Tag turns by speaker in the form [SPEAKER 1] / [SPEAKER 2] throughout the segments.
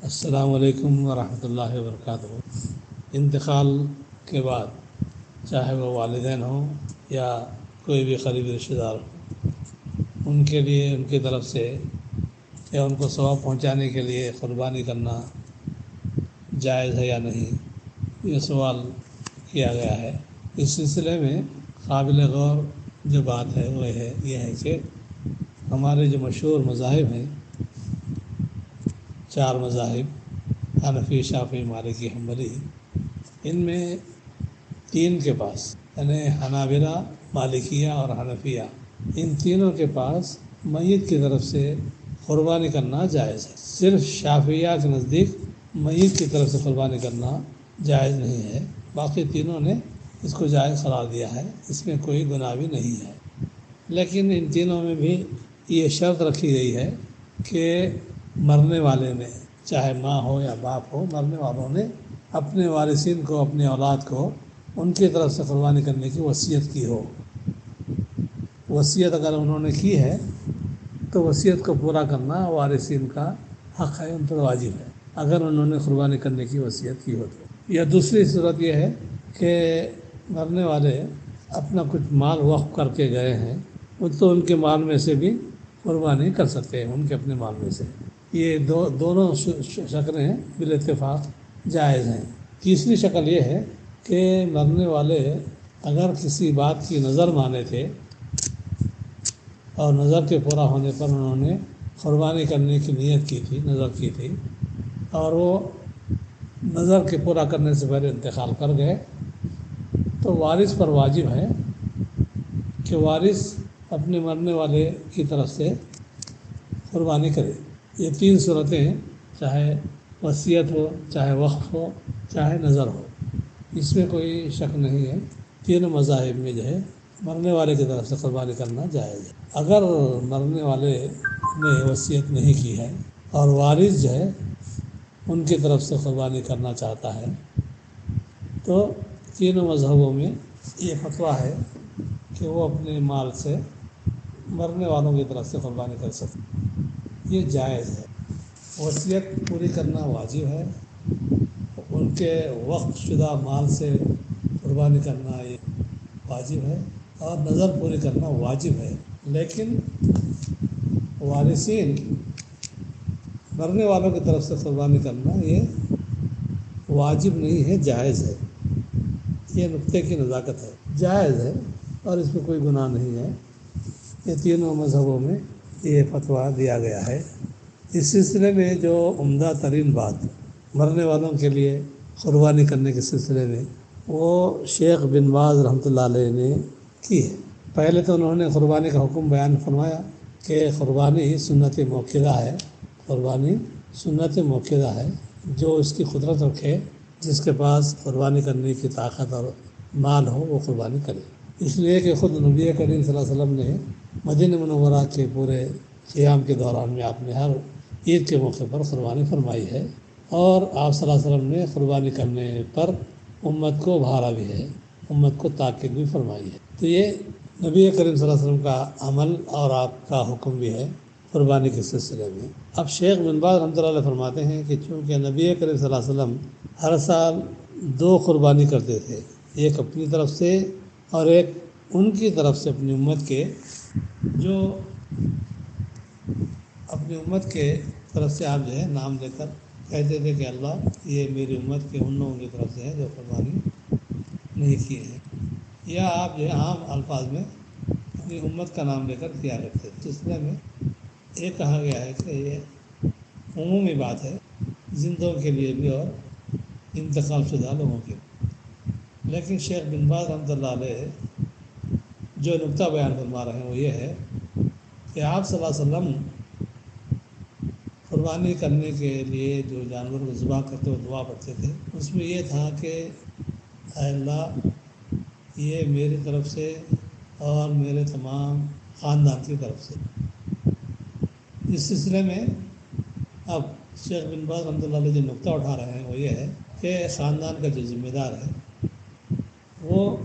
[SPEAKER 1] السلام علیکم ورحمۃ اللہ وبرکاتہ۔ انتقال کے بعد چاہے وہ والدین ہوں یا کوئی بھی قریبی رشتہ دار ہو، ان کے لیے ان کی طرف سے یا ان کو ثواب پہنچانے کے لیے قربانی کرنا جائز ہے یا نہیں، یہ سوال کیا گیا ہے۔ اس سلسلے میں قابل غور جو بات ہے وہ یہ ہے کہ ہمارے جو مشہور مذاہب ہیں، 4 مذاہب حنفی، شافعی، مالکی، حنبلی، ان میں 3 کے پاس یعنی حنابلہ، مالکیہ اور حنفیہ، ان تینوں کے پاس میت کی طرف سے قربانی کرنا جائز ہے۔ صرف شافعیہ کے نزدیک میت کی طرف سے قربانی کرنا جائز نہیں ہے، باقی تینوں نے اس کو جائز قرار دیا ہے، اس میں کوئی گناہ بھی نہیں ہے۔ لیکن ان تینوں میں بھی یہ شرط رکھی گئی ہے کہ مرنے والے نے، چاہے ماں ہو یا باپ ہو، مرنے والوں نے اپنے وارثین کو، اپنی اولاد کو ان کی طرف سے قربانی کرنے کی وصیت کی ہو۔ وصیت اگر انہوں نے کی ہے تو وصیت کو پورا کرنا وارثین کا حق ہے، ان پر واجب ہے، اگر انہوں نے قربانی کرنے کی وصیت کی ہو تو۔ یا دوسری صورت یہ ہے کہ مرنے والے اپنا کچھ مال وقف کر کے گئے ہیں، وہ تو ان کے مال میں سے بھی قربانی کر سکتے ہیں، ان کے اپنے مال میں سے۔ یہ دونوں شکلیں بالاتفاق جائز ہیں۔ تیسری شکل یہ ہے کہ مرنے والے اگر کسی بات کی نظر مانے تھے اور نظر کے پورا ہونے پر انہوں نے قربانی کرنے کی نیت کی تھی، نظر کی تھی، اور وہ نظر کے پورا کرنے سے پہلے انتقال کر گئے، تو وارث پر واجب ہے کہ وارث اپنے مرنے والے کی طرف سے قربانی کرے۔ یہ 3 صورتیں ہیں، چاہے وصیت ہو، چاہے وقف ہو، چاہے نظر ہو، اس میں کوئی شک نہیں ہے۔ تینوں مذاہب میں جو ہے مرنے والے کی طرف سے قربانی کرنا جائز ہے۔ اگر مرنے والے نے وصیت نہیں کی ہے اور وارث جو ہے ان کی طرف سے قربانی کرنا چاہتا ہے تو تینوں مذہبوں میں یہ فتویٰ ہے کہ وہ اپنے مال سے مرنے والوں کی طرف سے قربانی کر سکتے، یہ جائز ہے۔ وصیت پوری کرنا واجب ہے، ان کے وقف شدہ مال سے قربانی کرنا یہ واجب ہے، اور نظر پوری کرنا واجب ہے، لیکن وارثین مرنے والوں کی طرف سے قربانی کرنا یہ واجب نہیں ہے، جائز ہے۔ یہ نقطے کی نزاکت ہے، جائز ہے اور اس میں کوئی گناہ نہیں ہے۔ یہ تینوں مذہبوں میں یہ فتویٰ دیا گیا ہے۔ اس سلسلے میں جو عمدہ ترین بات مرنے والوں کے لیے قربانی کرنے کے سلسلے میں وہ شیخ بن باز رحمۃ اللہ علیہ نے کی ہے۔ پہلے تو انہوں نے قربانی کا حکم بیان فرمایا کہ قربانی سنت موقظہ ہے، قربانی سنت موقظہ ہے، جو اس کی قدرت رکھے، جس کے پاس قربانی کرنے کی طاقت اور مال ہو وہ قربانی کرے۔ اس لیے کہ خود نبی کریم صلی اللہ علیہ وسلم نے مدینہ منورہ کے پورے قیام کے دوران میں آپ نے ہر عید کے موقع پر قربانی فرمائی ہے، اور آپ صلی اللہ علیہ وسلم نے قربانی کرنے پر امت کو ابھارا بھی ہے، امت کو تاکید بھی فرمائی ہے۔ تو یہ نبی کریم صلی اللہ علیہ وسلم کا عمل اور آپ کا حکم بھی ہے قربانی کے سلسلے میں۔ اب شیخ بن باز رحمۃ اللہ علیہ فرماتے ہیں کہ چونکہ نبی کریم صلی اللہ علیہ وسلم ہر سال 2 قربانی کرتے تھے، ایک اپنی طرف سے اور ایک ان کی طرف سے، اپنی امت کے، جو اپنی امت کے طرف سے آپ جو ہے نام لے کر کہتے تھے کہ اللہ یہ میری امت کے ان لوگوں کی طرف سے ہے جو قربانی نہیں کیے ہیں، یا آپ جو ہے عام الفاظ میں اپنی امت کا نام لے کر کیا کرتے تھے۔ اس سلسلے میں یہ کہا گیا ہے کہ یہ عمومی بات ہے، زندوں کے لیے بھی اور انتقال شدہ لوگوں کے لیے۔ لیکن شیخ بن باز رحمۃ اللہ علیہ جو نقطہ بیان فرما رہے ہیں وہ یہ ہے کہ آپ صلی اللہ علیہ وسلم قربانی کرنے کے لیے جو جانور کو ذبح کرتے ہوئے دعا پڑھتے تھے، اس میں یہ تھا کہ اے اللہ یہ میری طرف سے اور میرے تمام خاندان کی طرف سے۔ اس سلسلے میں اب شیخ بن باز رحمۃ اللہ علیہ جو نقطہ اٹھا رہے ہیں وہ یہ ہے کہ خاندان کا جو ذمہ دار ہے وہ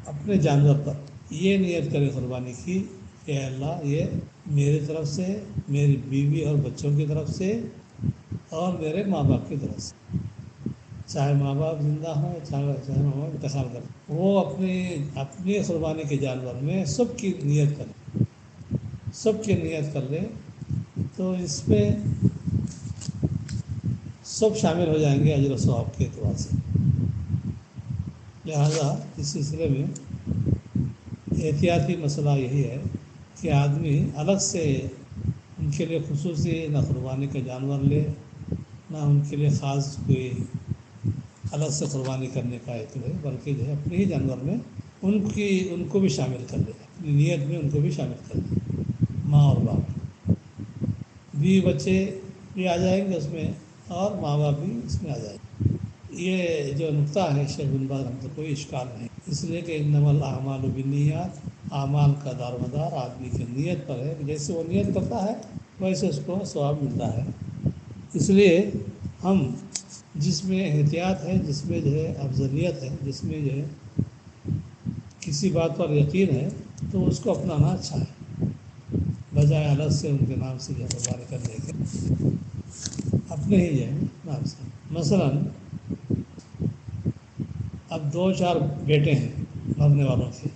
[SPEAKER 1] اپنے جانور پر یہ نیت کرے قربانی کی کہ اے اللہ یہ میری طرف سے، میری بیوی اور بچوں کی طرف سے اور میرے ماں باپ کی طرف سے، چاہے ماں باپ زندہ ہوں چاہے ماں باپ انتقال کریں، وہ اپنی قربانی کے جانور میں سب کی نیت کریں، سب کی نیت کر لیں، تو اس پہ سب شامل ہو جائیں گے اجر و ثواب کے اعتبار سے۔ لہذا اس سلسلے میں احتیاطی مسئلہ یہی ہے کہ آدمی الگ سے ان کے لیے خصوصی نہ قربانی کا جانور لے، نہ ان کے لیے خاص کوئی الگ سے قربانی کرنے کا ایک لے، بلکہ جو ہے اپنے ہی جانور میں ان کو بھی شامل کر لے، اپنی نیت میں ان کو بھی شامل کر لے، ماں اور باپ، بیوی بچے بھی آ جائیں گے اس میں، اور ماں باپ بھی اس میں آ جائیں گے۔ یہ جو نقطہ ہے شیخ بن باز رحمۃ اللہ، کوئی اشکال نہیں، اس لیے کہ انما الاعمال بالنیات، اعمال کا دار و مدار آدمی کی نیت پر ہے، جیسے وہ نیت کرتا ہے ویسے اس کو ثواب ملتا ہے۔ اس لیے ہم جس میں احتیاط ہے، جس میں جو ہے افضلیت ہے، جس میں جو ہے کسی بات پر یقین ہے، تو اس کو اپنانا اچھا ہے، بجائے الگ سے ان کے نام سے جو ہے قربانی کرنے کے، اپنے ہی جو ہے نام سے۔ مثلاً اب 2-4 بیٹے ہیں مرنے والوں کے،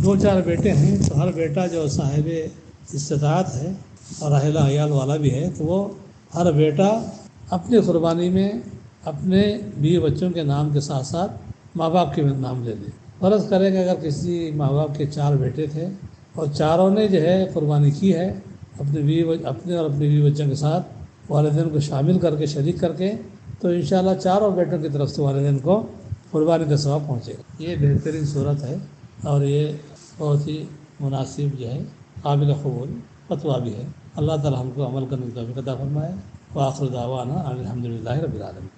[SPEAKER 1] 2-4 بیٹے ہیں، تو ہر بیٹا جو صاحب استطاعت ہے اور اہل عیال والا بھی ہے، تو وہ ہر بیٹا اپنی قربانی میں اپنے بیوی بچوں کے نام کے ساتھ ساتھ ماں باپ کے نام لے لے۔ فرض کرے کہ اگر کسی ماں باپ کے 4 بیٹے تھے اور چاروں نے جو ہے قربانی کی ہے اپنے اور اپنی بیوی بچوں کے ساتھ، والدین کو شامل کر کے، شریک کر کے، تو انشاءاللہ چاروں بیٹوں کی طرف سے والدین کو قربانی کا ثواب پہنچے گا۔ یہ بہترین صورت ہے، اور یہ بہت ہی مناسب جو ہے، قابل قبول فتویٰ بھی ہے۔ اللہ تعالی ہم کو عمل کرنے کی توفیق عطا فرمائے۔ وآخر دعوانا ان الحمد للہ رب العالمین۔